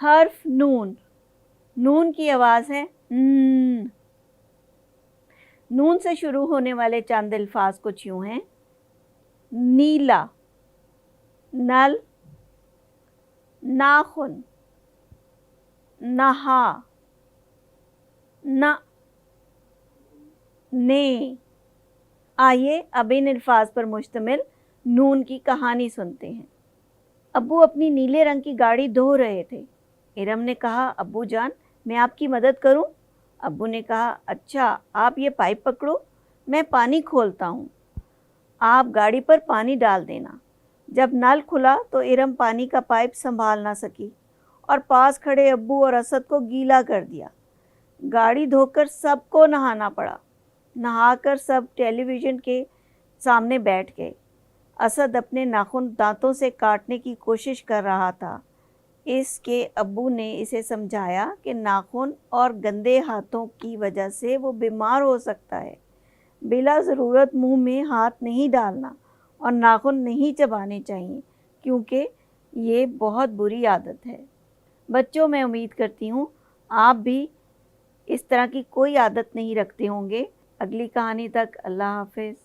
हर्फ नून, नून की आवाज़ है न। नून से शुरू होने वाले चंद अल्फाज कुछ यूँ हैं: नीला, नल, नाखून, नहा, न, ने। आइए अब इन अल्फाज पर मुश्तमिल नून की कहानी सुनते हैं। अब्बू अपनी नीले रंग की गाड़ी धो रहे थे। इरम ने कहा, अब्बू जान, मैं आपकी मदद करूं? अब्बू ने कहा, अच्छा, आप ये पाइप पकड़ो, मैं पानी खोलता हूँ, आप गाड़ी पर पानी डाल देना। जब नल खुला तो इरम पानी का पाइप संभाल ना सकी और पास खड़े अब्बू और असद को गीला कर दिया। गाड़ी धोकर सबको नहाना पड़ा। नहाकर सब टेलीविज़न के सामने बैठ गए। असद अपने नाखून दांतों से काटने की कोशिश कर रहा था। इसके अब्बू ने इसे समझाया कि नाखून और गंदे हाथों की वजह से वो बीमार हो सकता है। बिला ज़रूरत मुंह में हाथ नहीं डालना और नाखून नहीं चबाने चाहिए, क्योंकि ये बहुत बुरी आदत है। बच्चों, मैं उम्मीद करती हूँ आप भी इस तरह की कोई आदत नहीं रखते होंगे। अगली कहानी तक अल्लाह हाफ़िज़।